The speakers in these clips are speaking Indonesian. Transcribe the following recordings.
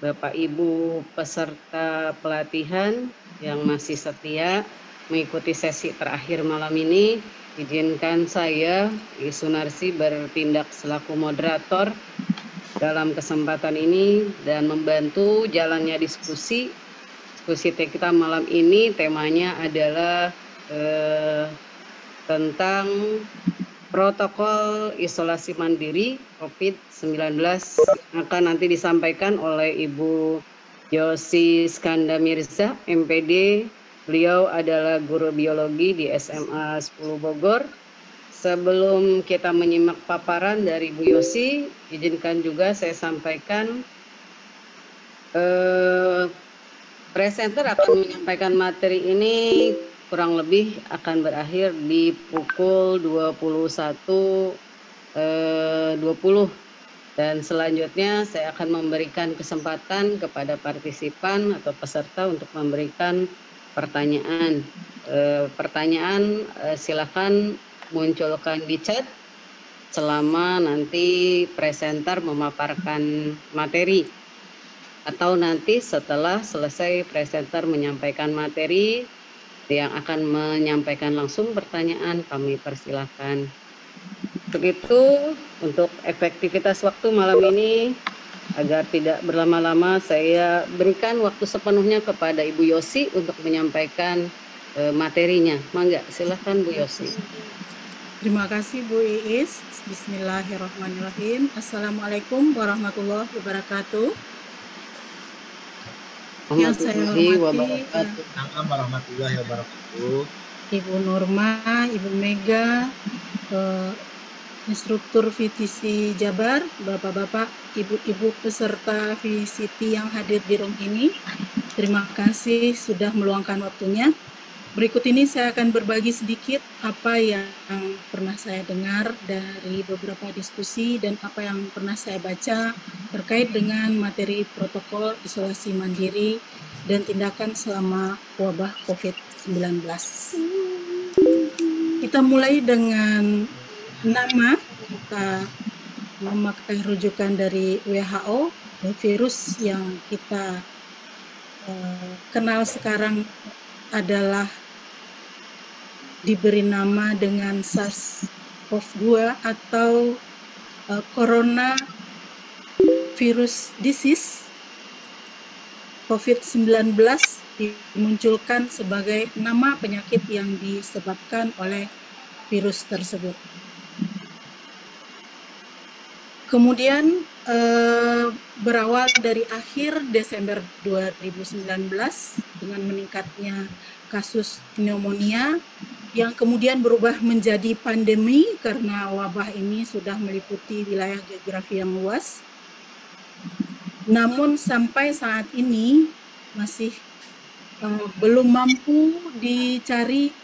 Bapak Ibu peserta pelatihan yang masih setia mengikuti sesi terakhir malam ini, izinkan saya, Sunarsi, bertindak selaku moderator dalam kesempatan ini dan membantu jalannya diskusi. Diskusi kita malam ini temanya adalah tentang protokol isolasi mandiri COVID-19 akan nanti disampaikan oleh Ibu Yosi Skanda Mirza, MPD. Beliau adalah guru biologi di SMA 10 Bogor. Sebelum kita menyimak paparan dari Bu Yosi, izinkan juga saya sampaikan presenter akan menyampaikan materi ini kurang lebih akan berakhir di pukul 21.20 dan selanjutnya saya akan memberikan kesempatan kepada partisipan atau peserta untuk memberikan pertanyaan. Silakan munculkan di chat selama nanti presenter memaparkan materi, atau nanti setelah selesai presenter menyampaikan materi yang akan menyampaikan langsung pertanyaan, kami persilahkan. Untuk itu, untuk efektivitas waktu malam ini, agar tidak berlama-lama, saya berikan waktu sepenuhnya kepada Ibu Yosi untuk menyampaikan materinya. Mangga, silahkan Bu Yosi. Terima kasih Bu Iis. Bismillahirrahmanirrahim. Assalamualaikum warahmatullahi wabarakatuh. Yang saya hormati warahmatullahi wabarakatuh. Ibu Norma, Ibu Mega, instruktur VTC Jabar, Bapak-bapak, Ibu-ibu peserta VCT yang hadir di room ini. Terima kasih sudah meluangkan waktunya. Berikut ini saya akan berbagi sedikit apa yang pernah saya dengar dari beberapa diskusi dan apa yang pernah saya baca terkait dengan materi protokol isolasi mandiri dan tindakan selama wabah COVID-19. Kita mulai dengan nama, kita memakai rujukan dari WHO, virus yang kita kenal sekarang adalah diberi nama dengan SARS-CoV-2 atau Coronavirus Disease. COVID-19 dimunculkan sebagai nama penyakit yang disebabkan oleh virus tersebut. Kemudian berawal dari akhir Desember 2019 dengan meningkatnya kasus pneumonia yang kemudian berubah menjadi pandemi karena wabah ini sudah meliputi wilayah geografi yang luas. Namun sampai saat ini masih belum mampu dicari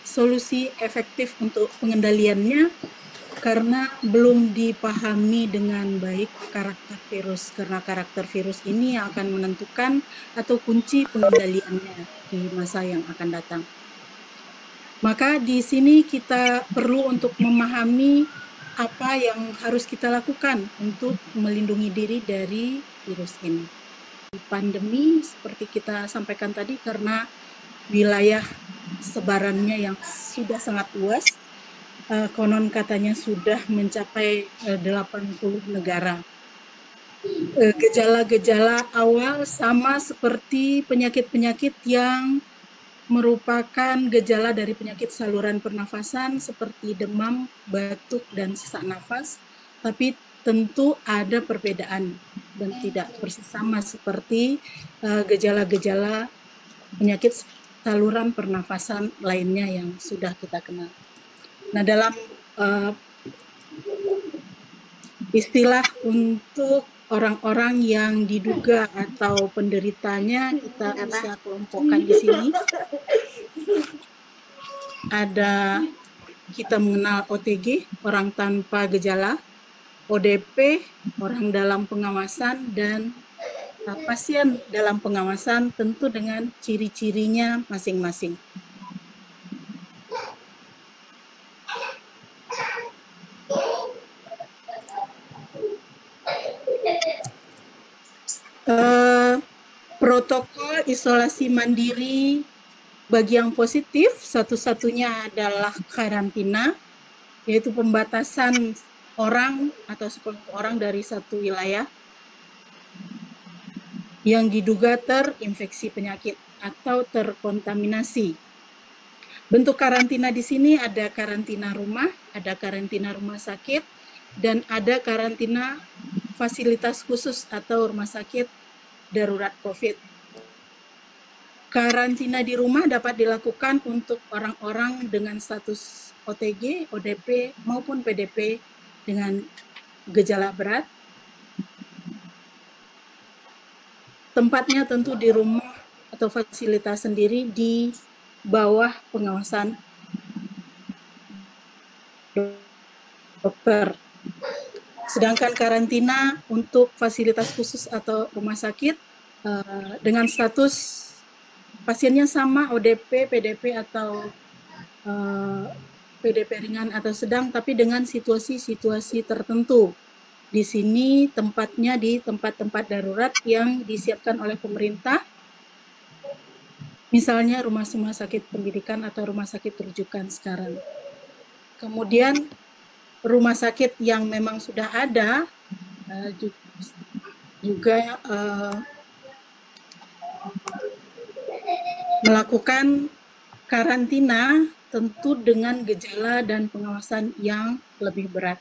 solusi efektif untuk pengendaliannya karena belum dipahami dengan baik karakter virus, karena karakter virus ini yang akan menentukan atau kunci pengendaliannya di masa yang akan datang. Maka di sini kita perlu untuk memahami apa yang harus kita lakukan untuk melindungi diri dari virus ini. Pandemi seperti kita sampaikan tadi karena wilayah sebarannya yang sudah sangat luas, konon katanya sudah mencapai 80 negara. Gejala-gejala awal sama seperti penyakit-penyakit yang merupakan gejala dari penyakit saluran pernafasan seperti demam, batuk, dan sesak nafas, tapi tentu ada perbedaan dan tidak persis sama seperti gejala-gejala penyakit saluran pernafasan lainnya yang sudah kita kenal. Nah, dalam istilah untuk orang-orang yang diduga atau penderitanya kita bisa kelompokkan di sini. Ada kita mengenal OTG, orang tanpa gejala, ODP, orang dalam pengawasan, dan pasien dalam pengawasan tentu dengan ciri-cirinya masing-masing. Protokol isolasi mandiri bagi yang positif, satu-satunya adalah karantina, yaitu pembatasan orang atau sekelompok orang dari satu wilayah yang diduga terinfeksi penyakit atau terkontaminasi. Bentuk karantina di sini ada karantina rumah, ada karantina rumah sakit, dan ada karantina fasilitas khusus atau rumah sakit darurat COVID. Karantina di rumah dapat dilakukan untuk orang-orang dengan status OTG, ODP, maupun PDP dengan gejala berat. Tempatnya tentu di rumah atau fasilitas sendiri di bawah pengawasan dokter. Sedangkan karantina untuk fasilitas khusus atau rumah sakit dengan status pasiennya sama ODP, PDP atau PDP ringan atau sedang, tapi dengan situasi-situasi tertentu. Di sini tempatnya di tempat-tempat darurat yang disiapkan oleh pemerintah, misalnya rumah sakit pendidikan atau rumah sakit rujukan sekarang. Kemudian rumah sakit yang memang sudah ada juga melakukan karantina tentu dengan gejala dan pengawasan yang lebih berat.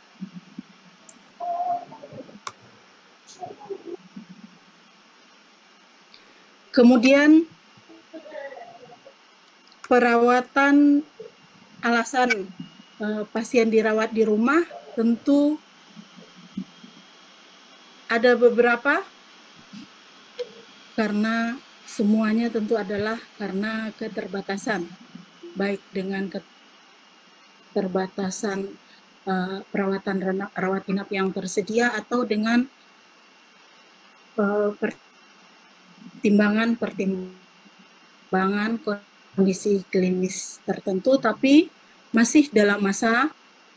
Kemudian perawatan alasan pasien dirawat di rumah tentu ada beberapa, karena semuanya tentu adalah karena keterbatasan, baik dengan keterbatasan perawatan rawat inap yang tersedia atau dengan pertimbangan kondisi klinis tertentu, tapi masih dalam masa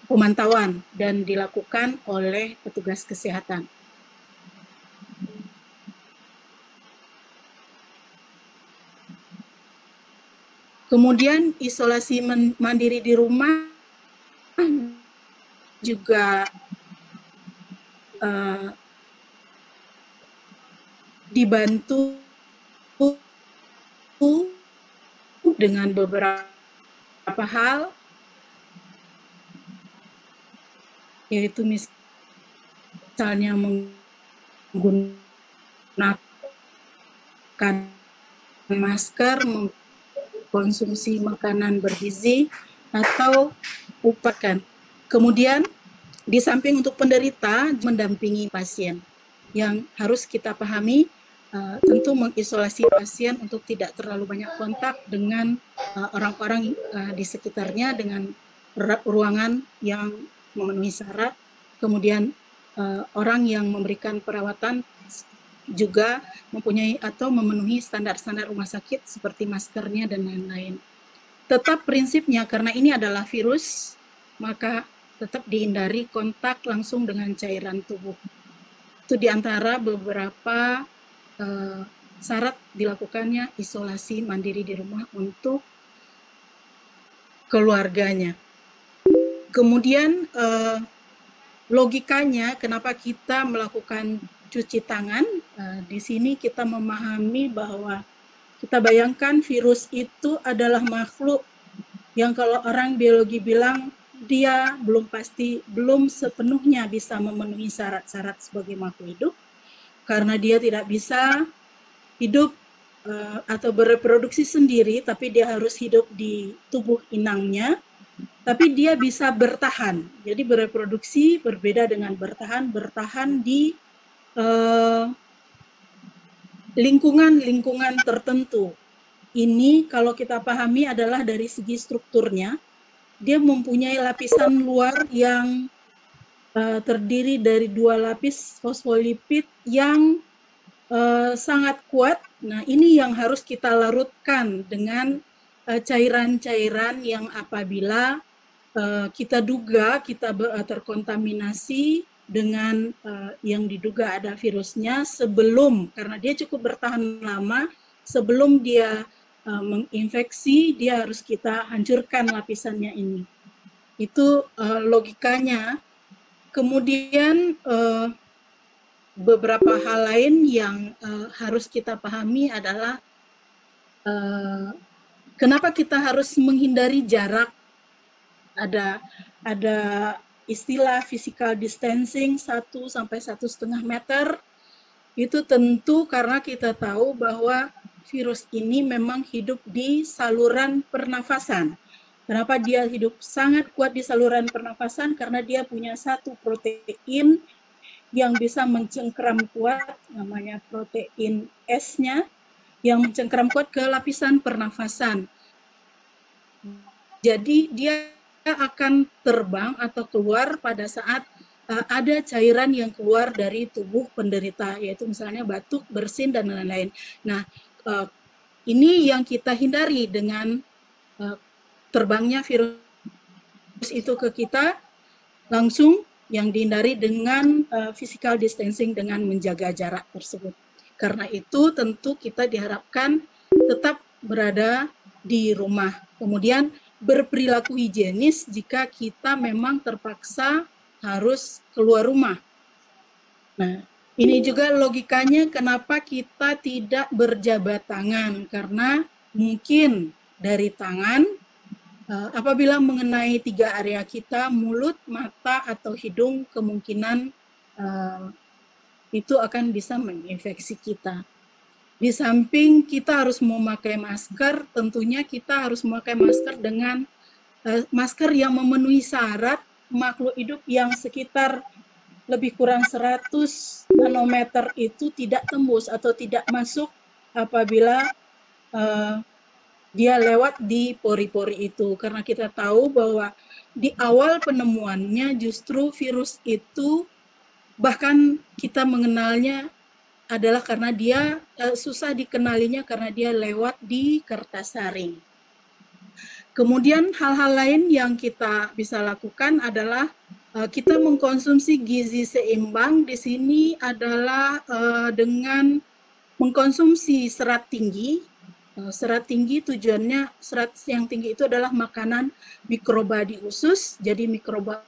pemantauan dan dilakukan oleh petugas kesehatan. Kemudian isolasi mandiri di rumah juga dibantu dengan beberapa hal, yaitu misalnya menggunakan masker, mengkonsumsi makanan bergizi, atau upakan. Kemudian di samping untuk penderita, mendampingi pasien. Yang harus kita pahami, tentu mengisolasi pasien untuk tidak terlalu banyak kontak dengan orang-orang di sekitarnya, dengan ruangan yang memenuhi syarat. Kemudian orang yang memberikan perawatan juga mempunyai atau memenuhi standar-standar rumah sakit seperti maskernya dan lain-lain. Tetap prinsipnya, karena ini adalah virus, maka tetap dihindari kontak langsung dengan cairan tubuh. Itu diantara beberapa syarat dilakukannya isolasi mandiri di rumah untuk keluarganya. Kemudian logikanya kenapa kita melakukan cuci tangan, di sini kita memahami bahwa kita bayangkan virus itu adalah makhluk yang kalau orang biologi bilang dia belum sepenuhnya bisa memenuhi syarat-syarat sebagai makhluk hidup, karena dia tidak bisa hidup atau bereproduksi sendiri, tapi dia harus hidup di tubuh inangnya. Tapi dia bisa bertahan. Jadi bereproduksi berbeda dengan bertahan di lingkungan tertentu. Ini kalau kita pahami adalah dari segi strukturnya, dia mempunyai lapisan luar yang terdiri dari 2 lapis fosfolipid yang sangat kuat. Nah, ini yang harus kita larutkan dengan cairan-cairan yang apabila kita duga kita terkontaminasi dengan yang diduga ada virusnya sebelum, karena dia cukup bertahan lama, sebelum dia menginfeksi, dia harus kita hancurkan lapisannya ini. Itu logikanya. Kemudian beberapa hal lain yang harus kita pahami adalah kenapa kita harus menghindari jarak. Ada istilah physical distancing 1 sampai 1,5 meter. Itu tentu karena kita tahu bahwa virus ini memang hidup di saluran pernafasan. Kenapa dia hidup sangat kuat di saluran pernafasan? Karena dia punya satu protein yang bisa mencengkeram kuat, namanya protein S-nya, yang mencengkeram kuat ke lapisan pernafasan. Jadi dia akan terbang atau keluar pada saat ada cairan yang keluar dari tubuh penderita, yaitu misalnya batuk, bersin, dan lain-lain. Nah, ini yang kita hindari dengan terbangnya virus itu ke kita, langsung yang dihindari dengan physical distancing, dengan menjaga jarak tersebut. Karena itu tentu kita diharapkan tetap berada di rumah. Kemudian berperilaku higienis jika kita memang terpaksa harus keluar rumah. Nah, ini juga logikanya kenapa kita tidak berjabat tangan, karena mungkin dari tangan apabila mengenai 3 area kita, mulut, mata, atau hidung, kemungkinan itu akan bisa menginfeksi kita. Di samping kita harus memakai masker, tentunya kita harus memakai masker dengan masker yang memenuhi syarat makhluk hidup yang sekitar lebih kurang 100 nanometer itu tidak tembus atau tidak masuk apabila dia lewat di pori-pori itu. Karena kita tahu bahwa di awal penemuannya justru virus itu bahkan kita mengenalnya adalah karena dia susah dikenalinya karena dia lewat di kertas saring. Kemudian hal-hal lain yang kita bisa lakukan adalah kita mengkonsumsi gizi seimbang. Di sini adalah dengan mengkonsumsi serat tinggi. Serat tinggi tujuannya, serat yang tinggi itu adalah makanan mikroba di usus, jadi mikroba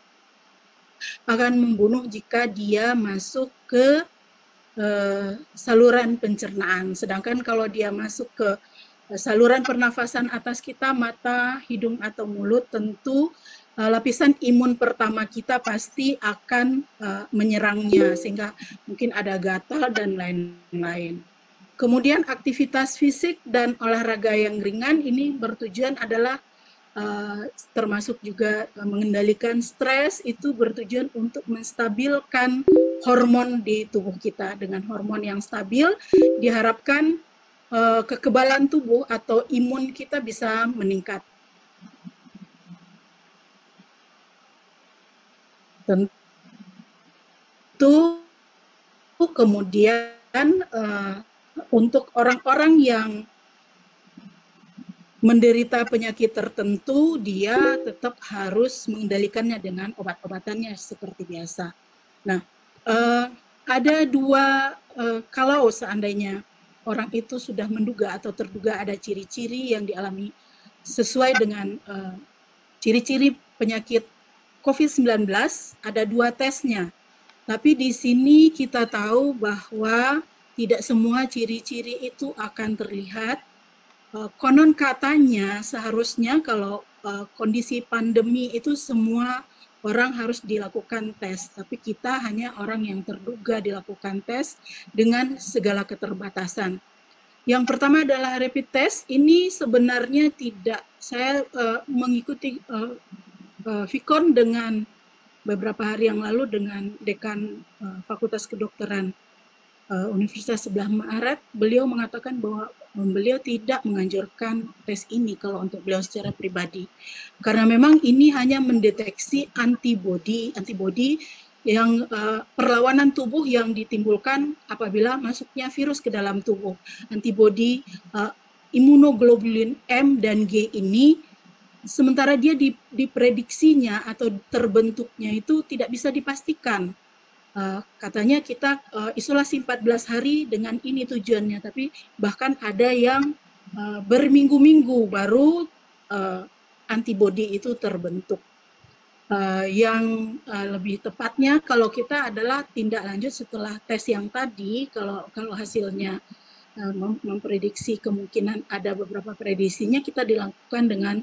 akan membunuh jika dia masuk ke saluran pencernaan. Sedangkan kalau dia masuk ke saluran pernafasan atas kita, mata, hidung, atau mulut, tentu lapisan imun pertama kita pasti akan menyerangnya, sehingga mungkin ada gatal dan lain-lain. Kemudian aktivitas fisik dan olahraga yang ringan ini bertujuan adalah termasuk juga mengendalikan stres, itu bertujuan untuk menstabilkan hormon di tubuh kita. Dengan hormon yang stabil diharapkan kekebalan tubuh atau imun kita bisa meningkat. Tentu kemudian untuk orang-orang yang menderita penyakit tertentu, dia tetap harus mengendalikannya dengan obat-obatannya seperti biasa. Nah, ada dua, kalau seandainya orang itu sudah menduga atau terduga ada ciri-ciri yang dialami sesuai dengan ciri-ciri penyakit COVID-19, ada 2 tesnya. Tapi di sini kita tahu bahwa tidak semua ciri-ciri itu akan terlihat. Konon katanya seharusnya kalau kondisi pandemi itu semua orang harus dilakukan tes, tapi kita hanya orang yang terduga dilakukan tes dengan segala keterbatasan. Yang pertama adalah rapid test. Ini sebenarnya tidak, saya mengikuti Vicon dengan beberapa hari yang lalu dengan dekan Fakultas Kedokteran Universitas sebelah Maret. Beliau mengatakan bahwa beliau tidak menganjurkan tes ini kalau untuk beliau secara pribadi, karena memang ini hanya mendeteksi antibodi yang perlawanan tubuh yang ditimbulkan apabila masuknya virus ke dalam tubuh. Antibodi imunoglobulin M dan G ini, sementara dia diprediksinya atau terbentuknya itu tidak bisa dipastikan. katanya kita isolasi 14 hari dengan ini tujuannya, tapi bahkan ada yang berminggu-minggu baru antibodi itu terbentuk. Yang lebih tepatnya kalau kita adalah tindak lanjut setelah tes yang tadi, kalau hasilnya memprediksi kemungkinan ada beberapa prediksinya, kita dilakukan dengan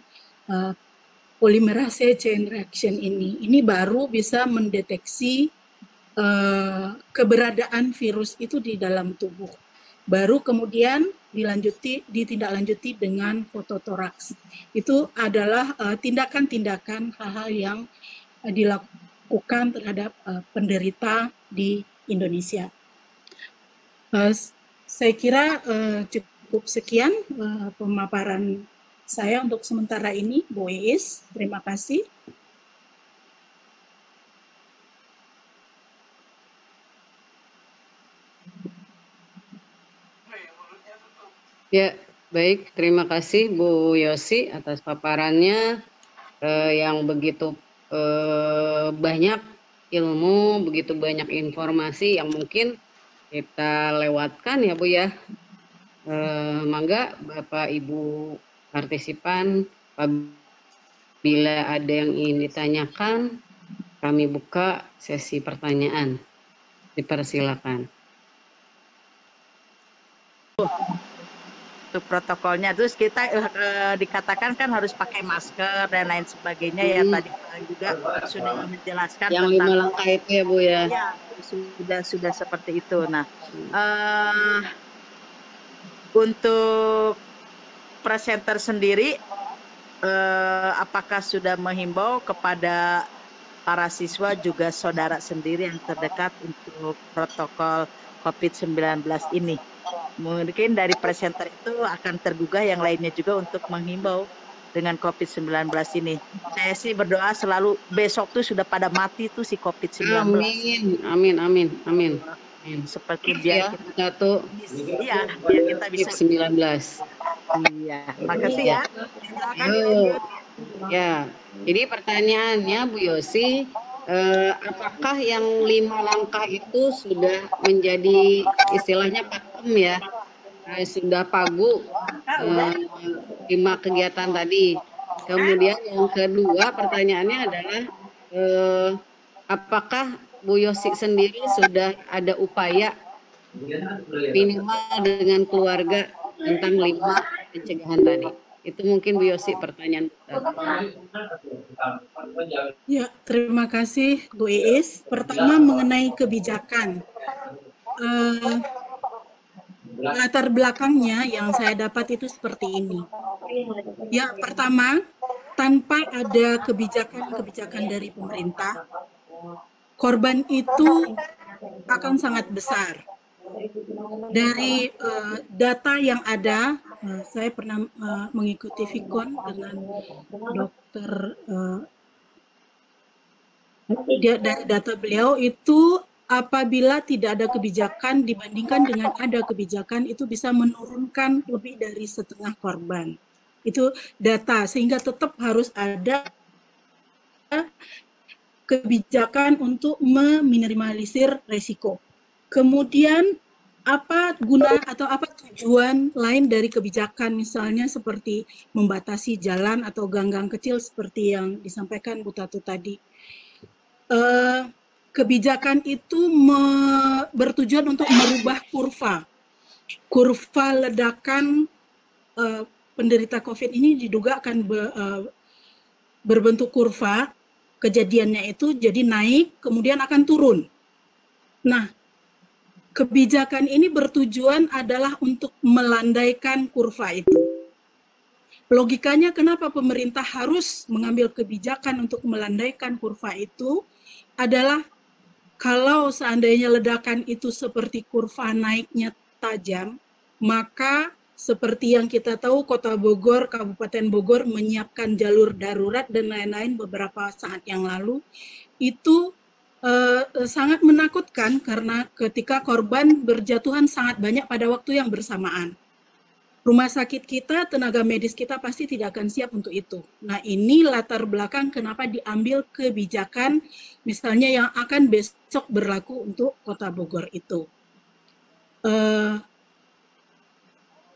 polymerase chain reaction ini baru bisa mendeteksi keberadaan virus itu di dalam tubuh. Baru kemudian ditindaklanjuti dengan fototoraks. Itu adalah tindakan-tindakan hal-hal yang dilakukan terhadap penderita di Indonesia. Saya kira cukup sekian pemaparan saya untuk sementara ini, Bu Iis. Terima kasih. Ya, baik. Terima kasih Bu Yosi atas paparannya yang begitu banyak ilmu, begitu banyak informasi yang mungkin kita lewatkan ya Bu ya. Mangga Bapak Ibu partisipan, apabila ada yang ingin ditanyakan, kami buka sesi pertanyaan. Dipersilakan. Untuk protokolnya, terus kita dikatakan kan harus pakai masker dan lain sebagainya ya, tadi juga sudah menjelaskan yang tentang 5 langkah itu ya Bu ya. Ya, sudah seperti itu. Nah, untuk presenter sendiri apakah sudah menghimbau kepada para siswa juga saudara sendiri yang terdekat untuk protokol COVID-19 ini? Mungkin dari presenter itu akan tergugah yang lainnya juga untuk menghimbau dengan COVID-19 ini. Saya sih berdoa selalu besok tuh sudah pada mati tuh si COVID-19. Amin. Seperti biar kita tuh biar kita bisa COVID-19. Iya, makasih ya. Ya, jadi pertanyaannya Bu Yosi, apakah yang 5 langkah itu sudah menjadi istilahnya pakem ya, sudah pagu 5 kegiatan tadi. Kemudian yang kedua pertanyaannya adalah apakah Bu Yosi sendiri sudah ada upaya minimal dengan keluarga tentang 5 pencegahan tadi? Itu mungkin Bu Yosi pertanyaan. Ya, terima kasih Bu Iis. Pertama mengenai kebijakan. Latar belakangnya yang saya dapat itu seperti ini. Ya, pertama, tanpa ada kebijakan dari pemerintah, korban itu akan sangat besar. Dari data yang ada, saya pernah mengikuti Vikon dengan dokter, dari data beliau itu apabila tidak ada kebijakan dibandingkan dengan ada kebijakan itu bisa menurunkan lebih dari setengah korban. Itu data, sehingga tetap harus ada kebijakan untuk meminimalisir resiko. Kemudian apa guna atau apa tujuan lain dari kebijakan, misalnya seperti membatasi jalan atau gang-gang kecil seperti yang disampaikan Bu Tatu tadi. Kebijakan itu bertujuan untuk merubah kurva ledakan penderita COVID ini diduga akan berbentuk kurva, kejadiannya itu jadi naik kemudian akan turun. Nah, kebijakan ini bertujuan adalah untuk melandaikan kurva itu. Logikanya kenapa pemerintah harus mengambil kebijakan untuk melandaikan kurva itu adalah kalau seandainya ledakan itu seperti kurva naiknya tajam, maka seperti yang kita tahu Kota Bogor, Kabupaten Bogor menyiapkan jalur darurat dan lain-lain beberapa saat yang lalu, itu sangat menakutkan karena ketika korban berjatuhan sangat banyak pada waktu yang bersamaan. rumah sakit kita, tenaga medis kita pasti tidak akan siap untuk itu. Nah, ini latar belakang kenapa diambil kebijakan misalnya yang akan besok berlaku untuk Kota Bogor itu.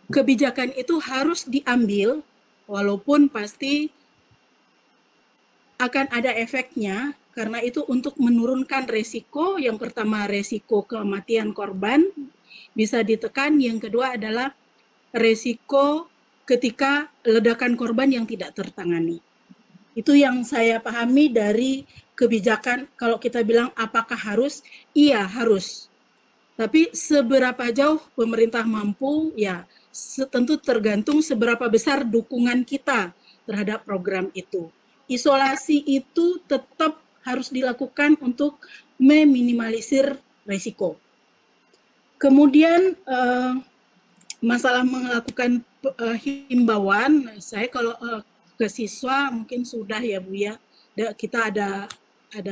Kebijakan itu harus diambil walaupun pasti akan ada efeknya, karena itu untuk menurunkan resiko. Yang pertama, resiko kematian korban bisa ditekan. Yang kedua adalah resiko ketika ledakan korban yang tidak tertangani. Itu yang saya pahami dari kebijakan. Kalau kita bilang apakah harus? Iya, harus. Tapi seberapa jauh pemerintah mampu, ya tentu tergantung seberapa besar dukungan kita terhadap program itu. Isolasi itu tetap harus dilakukan untuk meminimalisir risiko. Kemudian masalah melakukan himbauan, saya kalau ke siswa mungkin sudah ya Bu ya, kita ada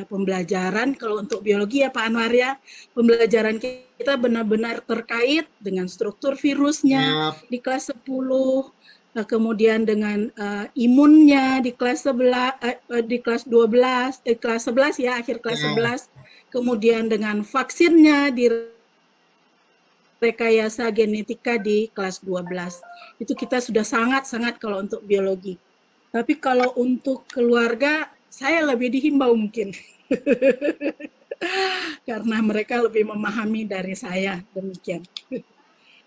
pembelajaran. Kalau untuk biologi ya Pak Anwar ya, pembelajaran kita benar-benar terkait dengan struktur virusnya di kelas 10, kemudian dengan imunnya di kelas 11, di kelas 12, kelas 11 ya, akhir kelas 11, kemudian dengan vaksinnya di rekayasa genetika di kelas 12. Itu kita sudah sangat-sangat kalau untuk biologi. Tapi kalau untuk keluarga, saya lebih dihimbau mungkin. Karena mereka lebih memahami dari saya, demikian.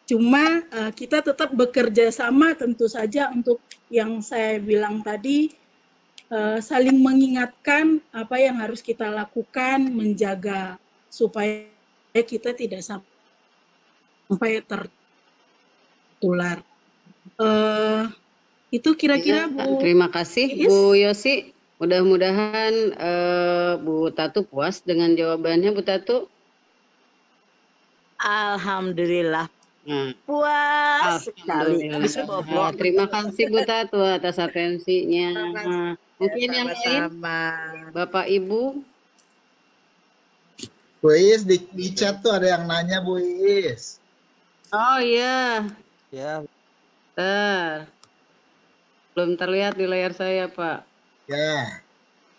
Cuma kita tetap bekerja sama tentu saja untuk yang saya bilang tadi, saling mengingatkan apa yang harus kita lakukan, menjaga supaya kita tidak sampai tertular. Itu kira-kira Bu. Terima kasih Bu Yosi. Mudah-mudahan Bu Tatu puas dengan jawabannya Bu Tatu. Alhamdulillah. Puas sekali. Terima kasih Bu Tatu atas atensinya. Mungkin yang lain, Bapak Ibu. Bu Iis di chat tuh ada yang nanya Bu Iis. Oh iya. Ya. Belum terlihat di layar saya Pak. Ya.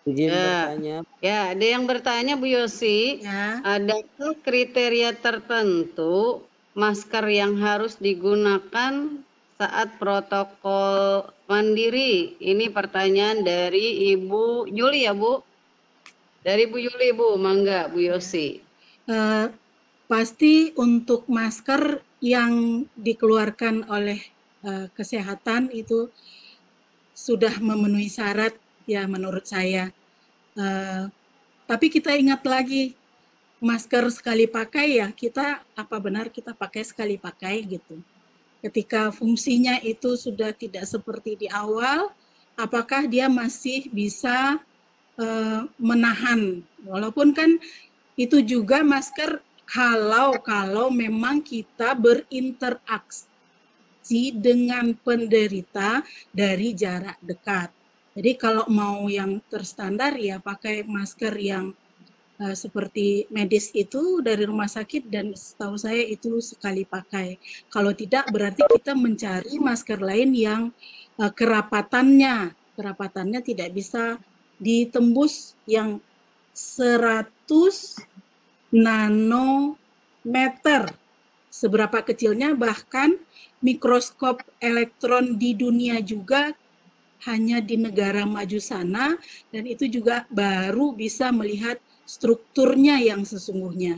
Izin bertanya. Ya, ada yang bertanya Bu Yosi. Ya. Adakah kriteria tertentu masker yang harus digunakan saat protokol mandiri? Ini pertanyaan dari Ibu Yuli ya Bu. Dari Bu Yuli Bu, mangga Bu Yosi. Pasti untuk masker yang dikeluarkan oleh kesehatan itu sudah memenuhi syarat ya menurut saya. Tapi kita ingat lagi, masker sekali pakai ya kita apa benar kita pakai sekali pakai gitu. Ketika fungsinya itu sudah tidak seperti di awal, apakah dia masih bisa menahan? Walaupun kan itu juga masker kalau memang kita berinteraksi dengan penderita dari jarak dekat. Jadi kalau mau yang terstandar ya pakai masker yang seperti medis itu dari rumah sakit, dan setahu saya itu sekali pakai. Kalau tidak berarti kita mencari masker lain yang kerapatannya tidak bisa ditembus yang 100 nanometer. Seberapa kecilnya, bahkan mikroskop elektron di dunia juga hanya di negara maju sana, dan itu juga baru bisa melihat strukturnya yang sesungguhnya.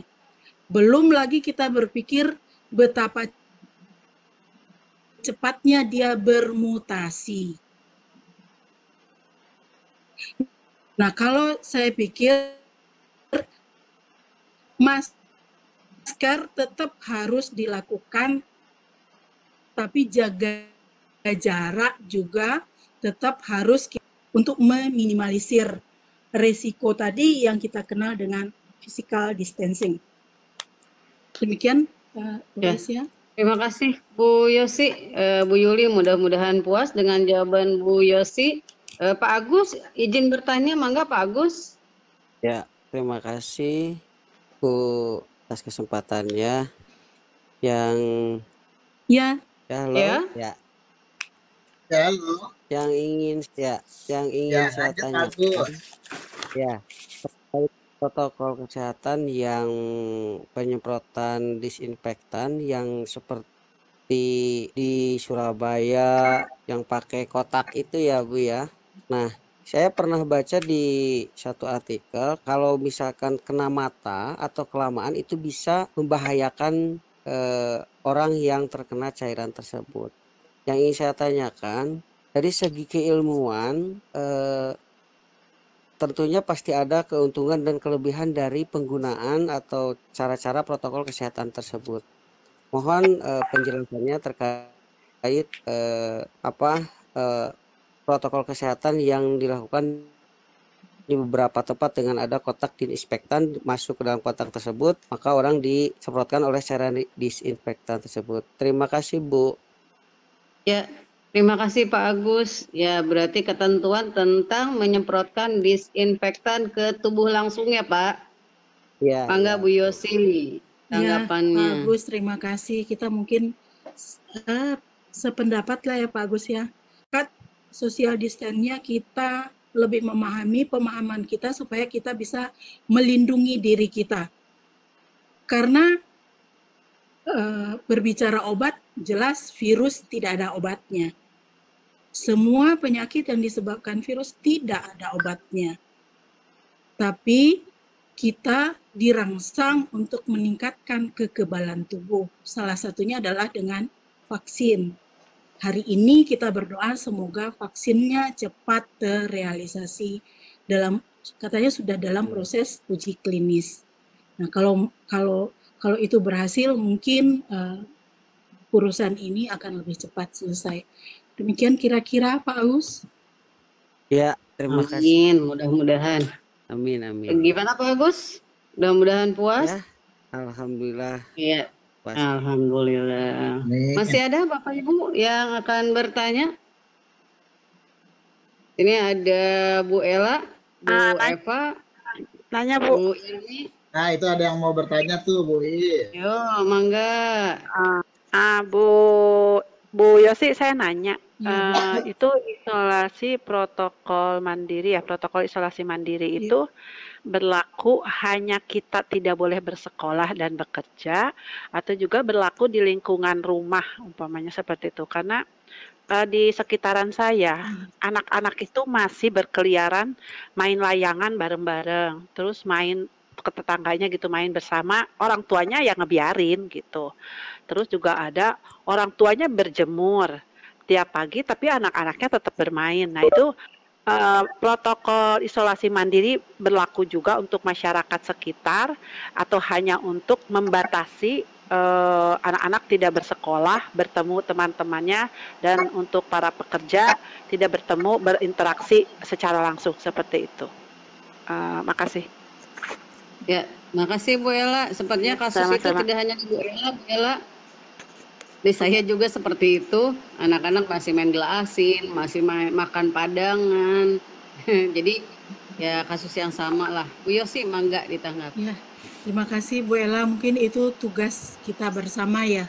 Belum lagi kita berpikir betapa cepatnya dia bermutasi. Nah, kalau saya pikir masker tetap harus dilakukan, tapi jaga jarak juga tetap harus untuk meminimalisir resiko tadi yang kita kenal dengan physical distancing. Demikian, Bu Yosi. Terima kasih Bu Yosi. Bu Yuli mudah-mudahan puas dengan jawaban Bu Yosi. Pak Agus, izin bertanya, mangga Pak Agus. Ya, terima kasih Bu atas kesempatannya. Yang ya, Ya, halo. Ya, Ya, Ya, halo. yang ingin Ya, saya lanjut Pak tanyakan, Agus. ya, terkait protokol kesehatan yang penyemprotan disinfektan yang seperti di Surabaya yang pakai kotak itu ya, Bu ya. Nah, saya pernah baca di satu artikel kalau misalkan kena mata atau kelamaan itu bisa membahayakan orang yang terkena cairan tersebut. Yang ingin saya tanyakan, dari segi keilmuan, tentunya pasti ada keuntungan dan kelebihan dari penggunaan atau cara-cara protokol kesehatan tersebut. Mohon penjelasannya terkait apa eh, protokol kesehatan yang dilakukan di beberapa tempat dengan ada kotak disinfektan masuk ke dalam kotak tersebut, maka orang disemprotkan oleh cairan disinfektan tersebut. Terima kasih, Bu. ya. Terima kasih Pak Agus. Ya, berarti ketentuan tentang menyemprotkan disinfektan ke tubuh langsung ya, Pak. Ya, Mangga ya, Bu betul. Yosi, Ya, Pak tanggapannya. Agus, terima kasih. Kita mungkin sependapat lah ya Pak Agus ya. Kan social distance-nya kita lebih memahami pemahaman kita supaya kita bisa melindungi diri kita. Karena berbicara obat, jelas virus tidak ada obatnya. Semua penyakit yang disebabkan virus tidak ada obatnya. Tapi kita dirangsang untuk meningkatkan kekebalan tubuh. Salah satunya adalah dengan vaksin. Hari ini kita berdoa semoga vaksinnya cepat terrealisasi. Katanya sudah dalam proses uji klinis. Nah, kalau itu berhasil, mungkin urusan ini akan lebih cepat selesai. Demikian kira-kira Pak Agus. Ya, terima kasih. Amin, mudah-mudahan. Amin, amin. Gimana Pak Agus? Mudah-mudahan puas. Ya, alhamdulillah Iya. puas. Alhamdulillah. Nih, Masih ada Bapak Ibu yang akan bertanya? Ini ada Bu Ela, Bu Eva, Nanya Bu, Bu Irmi. nah itu ada yang mau bertanya tuh, Bu Is. Yo, mangga. Bu Yosi saya nanya, Ya, itu isolasi protokol mandiri ya, protokol isolasi mandiri itu berlaku hanya kita tidak boleh bersekolah dan bekerja, atau juga berlaku di lingkungan rumah umpamanya seperti itu, karena di sekitaran saya anak-anak itu masih berkeliaran main layangan bareng-bareng, terus main ke tetangganya gitu, main bersama, orang tuanya yang ngebiarin gitu. Terus juga ada orang tuanya berjemur tiap pagi tapi anak-anaknya tetap bermain. Nah, itu protokol isolasi mandiri berlaku juga untuk masyarakat sekitar atau hanya untuk membatasi anak-anak tidak bersekolah, bertemu teman-temannya, dan untuk para pekerja tidak bertemu, berinteraksi secara langsung seperti itu. Makasih. Ya, makasih Bu Ela. Sepertinya Ya, kasus itu sama-sama. tidak hanya di Bu Ela. Di saya juga seperti itu. Anak-anak masih main gela asin, masih makan padangan. Jadi ya kasus yang sama lah. Bu Yosi, mangga ditanggapi. ya. Terima kasih Bu Ella. Mungkin itu tugas kita bersama ya.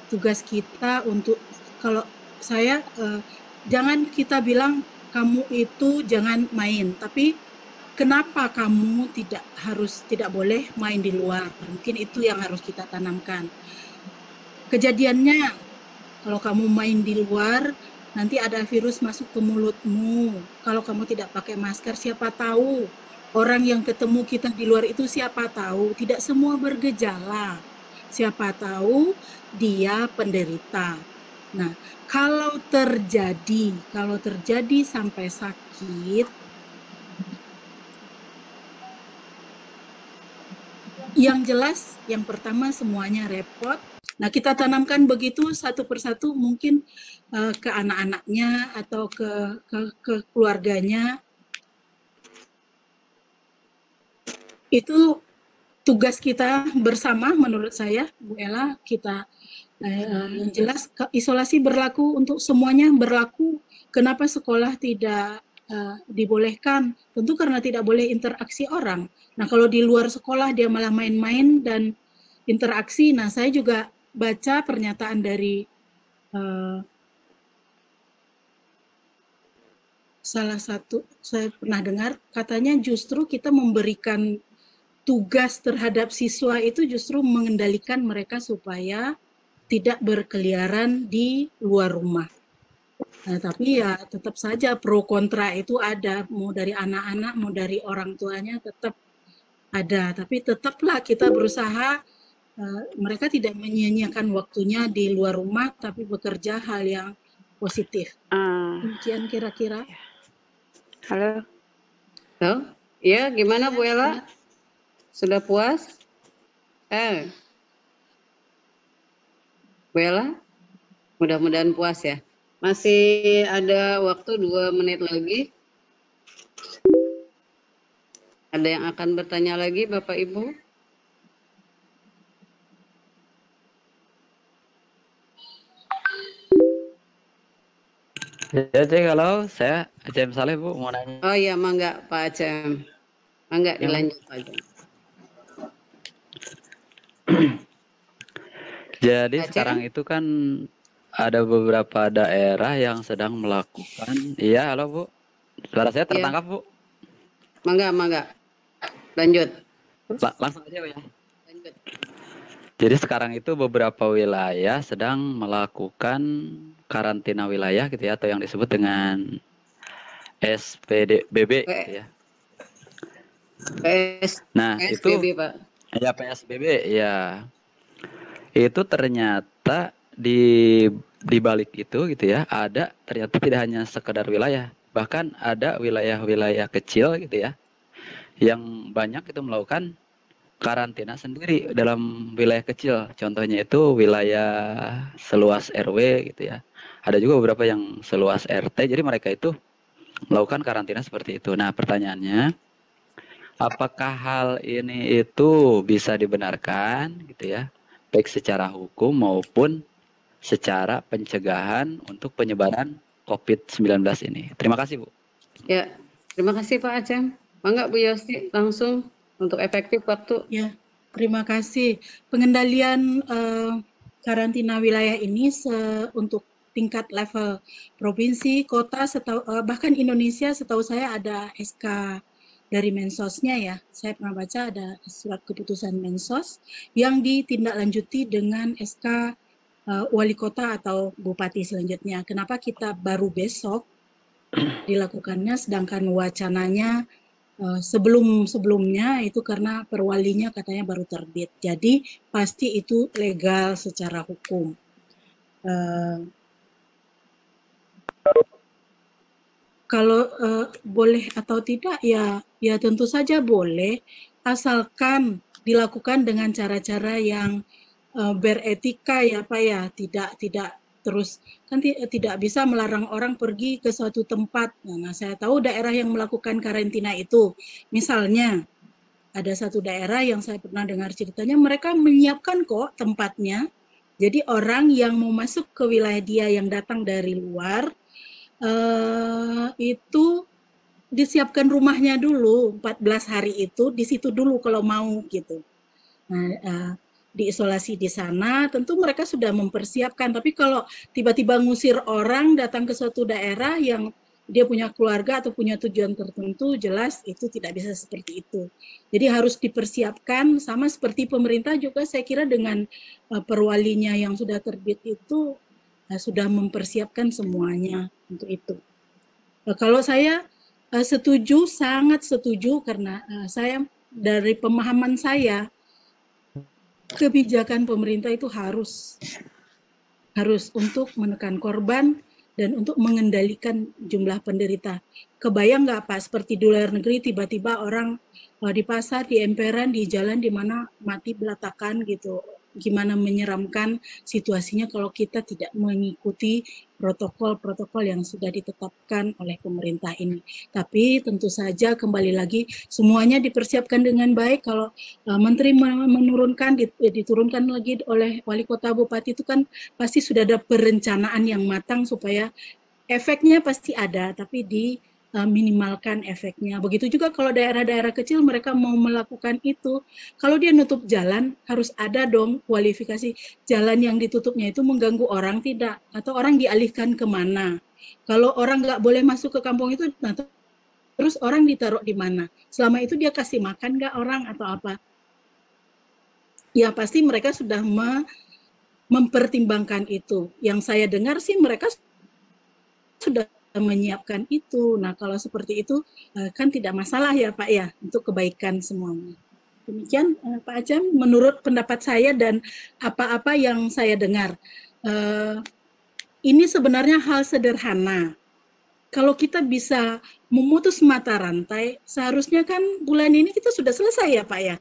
Tugas kita untuk, kalau saya jangan kita bilang kamu itu jangan main, tapi kenapa kamu tidak boleh main di luar? Mungkin itu yang harus kita tanamkan. Kejadiannya, kalau kamu main di luar, nanti ada virus masuk ke mulutmu. Kalau kamu tidak pakai masker, siapa tahu orang yang ketemu kita di luar itu, siapa tahu tidak semua bergejala. Siapa tahu dia penderita. Nah, kalau terjadi sampai sakit, yang jelas yang pertama semuanya repot. Nah, kita tanamkan begitu satu persatu, mungkin ke anak-anaknya atau ke keluarganya. Itu tugas kita bersama menurut saya, Bu Ella. Kita yang jelas isolasi berlaku untuk semuanya, berlaku. Kenapa sekolah tidak dibolehkan? Tentu karena tidak boleh interaksi orang. Nah, kalau di luar sekolah dia malah main-main dan interaksi. Nah, saya juga baca pernyataan dari eh, salah satu saya pernah dengar katanya justru kita memberikan tugas terhadap siswa itu justru mengendalikan mereka supaya tidak berkeliaran di luar rumah. Nah, tapi ya tetap saja pro kontra itu ada, mau dari anak-anak, mau dari orang tuanya tetap ada. Tapi tetaplah kita berusaha, mereka tidak menyia-nyiakan waktunya di luar rumah, tapi bekerja hal yang positif. Demikian kira-kira. Halo. So, ya gimana Bu Ella? Sudah puas? Bu Ella? Mudah-mudahan puas ya. Masih ada waktu 2 menit lagi. Ada yang akan bertanya lagi Bapak Ibu? Ya, Cek, halo, saya Acem Saleh, Bu, mau nanya. Oh iya, mangga Pak Acem. Mangga dilanjut Pak Acem. Jadi Acem? sekarang itu kan ada beberapa daerah yang sedang melakukan, iya, halo, Bu. Suara saya tertangkap, Bu? Mangga. Lanjut. Langsung aja, Bu, ya. Lanjut. Jadi sekarang itu beberapa wilayah sedang melakukan karantina wilayah gitu ya, atau yang disebut dengan SPDBB gitu ya. Nah, PSBB, itu Pak. ya PSBB ya. Itu ternyata di balik itu gitu ya, ada ternyata tidak hanya sekedar wilayah, bahkan ada wilayah-wilayah kecil gitu ya, yang banyak itu melakukan karantina sendiri dalam wilayah kecil. Contohnya itu wilayah seluas RW gitu ya. Ada juga beberapa yang seluas RT, jadi mereka itu melakukan karantina seperti itu. Nah, pertanyaannya, apakah hal ini itu bisa dibenarkan gitu ya, baik secara hukum maupun secara pencegahan untuk penyebaran COVID-19 ini? Terima kasih, Bu. Ya, terima kasih Pak Acem. Mangga Bu Yosi langsung untuk efektif waktu. Ya, terima kasih. Pengendalian karantina wilayah ini untuk tingkat level provinsi, kota, bahkan Indonesia setahu saya ada SK dari Mensosnya ya. Saya pernah baca ada surat keputusan Mensos yang ditindaklanjuti dengan SK wali kota atau bupati selanjutnya. Kenapa kita baru besok dilakukannya sedangkan wacananya sebelumnya itu karena perwalinya katanya baru terbit. Jadi pasti itu legal secara hukum. Kalau boleh atau tidak ya tentu saja boleh, asalkan dilakukan dengan cara-cara yang beretika ya Pak ya, tidak terus kan tidak bisa melarang orang pergi ke suatu tempat. Nah, saya tahu daerah yang melakukan karantina itu, misalnya ada satu daerah yang saya pernah dengar ceritanya, mereka menyiapkan kok tempatnya. Jadi orang yang mau masuk ke wilayah dia yang datang dari luar itu disiapkan rumahnya dulu 14 hari itu di situ dulu kalau mau gitu. Nah, diisolasi di sana, tentu mereka sudah mempersiapkan. Tapi kalau tiba-tiba ngusir orang datang ke suatu daerah yang dia punya keluarga atau punya tujuan tertentu, jelas itu tidak bisa seperti itu. Jadi harus dipersiapkan, sama seperti pemerintah juga saya kira dengan perwalinya yang sudah terbit itu sudah mempersiapkan semuanya untuk itu. Kalau saya setuju, sangat setuju karena saya dari pemahaman saya kebijakan pemerintah itu harus untuk menekan korban dan untuk mengendalikan jumlah penderita. Kebayang nggak Pak, seperti di luar negeri tiba-tiba orang di pasar, di emperan, di jalan di mana mati belatakan gitu. Gimana menyeramkan situasinya kalau kita tidak mengikuti protokol-protokol yang sudah ditetapkan oleh pemerintah ini. Tapi tentu saja kembali lagi semuanya dipersiapkan dengan baik. Kalau menteri menurunkan, diturunkan lagi oleh wali kota bupati itu kan pasti sudah ada perencanaan yang matang supaya efeknya pasti ada, tapi minimalkan efeknya. Begitu juga kalau daerah-daerah kecil mereka mau melakukan itu, kalau dia nutup jalan harus ada dong kualifikasi jalan yang ditutupnya itu mengganggu orang tidak, atau orang dialihkan kemana. Kalau orang nggak boleh masuk ke kampung itu, nah terus orang ditaruh di mana? Selama itu dia kasih makan nggak orang atau apa? Ya pasti mereka sudah mempertimbangkan itu. Yang saya dengar sih mereka sudah menyiapkan itu. Nah, kalau seperti itu kan tidak masalah ya Pak ya, untuk kebaikan semuanya. Demikian Pak Ajam, menurut pendapat saya dan apa-apa yang saya dengar. Ini sebenarnya hal sederhana. Kalau kita bisa memutus mata rantai, seharusnya kan bulan ini kita sudah selesai ya Pak ya.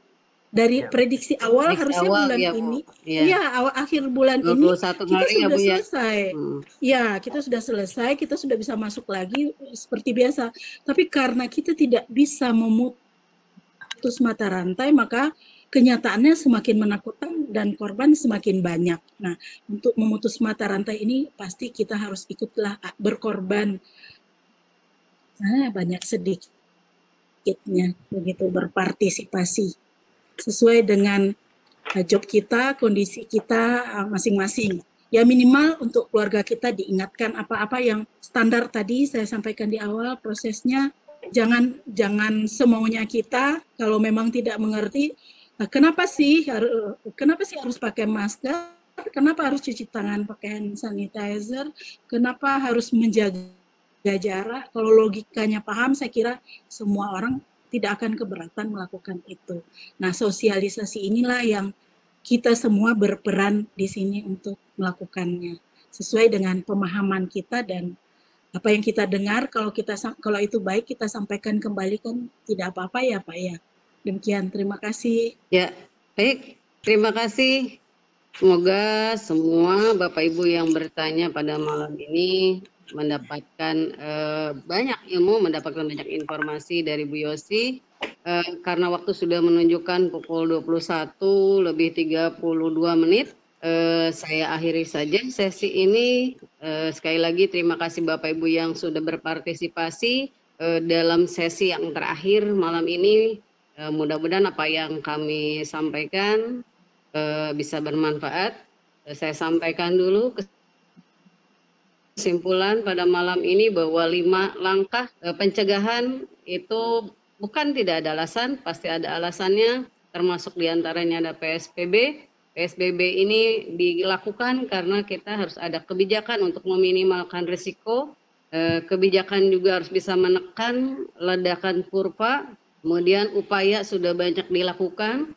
Dari prediksi awal harusnya bulan ini, akhir bulan ini kita sudah selesai. Ya, kita sudah selesai, kita sudah bisa masuk lagi seperti biasa. Tapi karena kita tidak bisa memutus mata rantai, maka kenyataannya semakin menakutkan dan korban semakin banyak. Nah, untuk memutus mata rantai ini pasti kita harus ikutlah berkorban. Banyak sedikitnya begitu, berpartisipasi sesuai dengan job kita, kondisi kita masing-masing. Ya minimal untuk keluarga kita diingatkan apa-apa yang standar tadi saya sampaikan di awal prosesnya. Jangan semaunya kita. Kalau memang tidak mengerti, kenapa sih harus pakai masker? Kenapa harus cuci tangan pakai hand sanitizer? Kenapa harus menjaga jarak? Kalau logikanya paham, saya kira semua orang tidak akan keberatan melakukan itu. Nah, sosialisasi inilah yang kita semua berperan di sini untuk melakukannya sesuai dengan pemahaman kita dan apa yang kita dengar. Kalau itu baik kita sampaikan kembali, kan tidak apa-apa ya Pak ya. Demikian, terima kasih. Ya, baik, terima kasih. Semoga semua Bapak Ibu yang bertanya pada malam ini mendapatkan banyak ilmu, mendapatkan banyak informasi dari Bu Yosi. Karena waktu sudah menunjukkan pukul 21:32, saya akhiri saja sesi ini. Sekali lagi terima kasih Bapak Ibu yang sudah berpartisipasi dalam sesi yang terakhir malam ini. Mudah-mudahan apa yang kami sampaikan bisa bermanfaat. Saya sampaikan dulu kesimpulan pada malam ini bahwa 5 langkah pencegahan itu bukan tidak ada alasan, pasti ada alasannya, termasuk diantaranya ada PSBB. PSBB ini dilakukan karena kita harus ada kebijakan untuk meminimalkan risiko. Kebijakan juga harus bisa menekan ledakan kurva. Kemudian upaya sudah banyak dilakukan,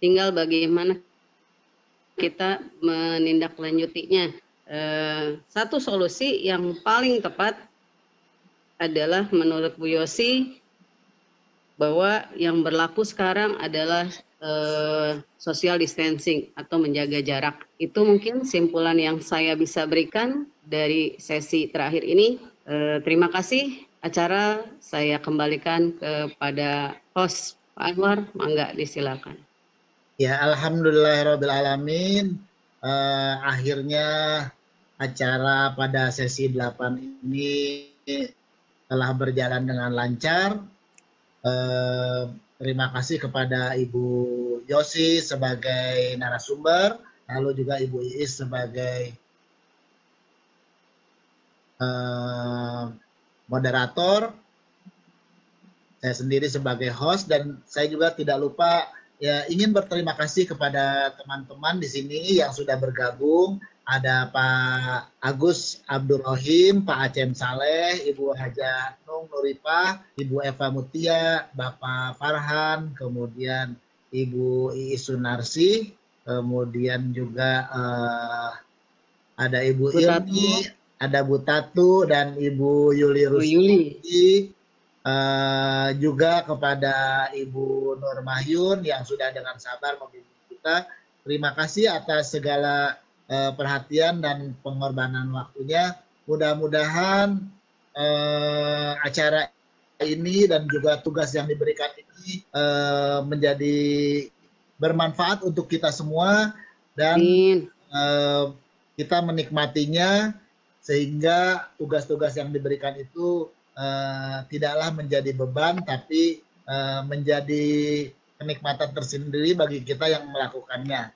tinggal bagaimana kita menindaklanjutinya. Satu solusi yang paling tepat adalah menurut Bu Yosi bahwa yang berlaku sekarang adalah social distancing atau menjaga jarak. Itu mungkin simpulan yang saya bisa berikan dari sesi terakhir ini. Terima kasih. Acara saya kembalikan kepada host Pak Anwar, mangga disilakan. Ya, alhamdulillahirabbil alamin. Akhirnya acara pada sesi 8 ini telah berjalan dengan lancar. Terima kasih kepada Ibu Yosi sebagai narasumber, lalu juga Ibu Iis sebagai moderator, saya sendiri sebagai host, dan saya juga tidak lupa ya ingin berterima kasih kepada teman-teman di sini yang sudah bergabung. Ada Pak Agus Abdul Rohim, Pak Acem Saleh, Ibu Haja Nung Nuripah, Ibu Eva Mutia, Bapak Farhan, kemudian Ibu Iis Sunarsi, kemudian juga ada Ibu Ilmi, ada Bu Tatu, dan Ibu Yuli Rusdi. Juga kepada Ibu Nur Mahyun yang sudah dengan sabar membimbing kita. Terima kasih atas segala perhatian dan pengorbanan waktunya. Mudah-mudahan acara ini dan juga tugas yang diberikan ini menjadi bermanfaat untuk kita semua dan kita menikmatinya, sehingga tugas-tugas yang diberikan itu tidaklah menjadi beban, tapi menjadi kenikmatan tersendiri bagi kita yang melakukannya.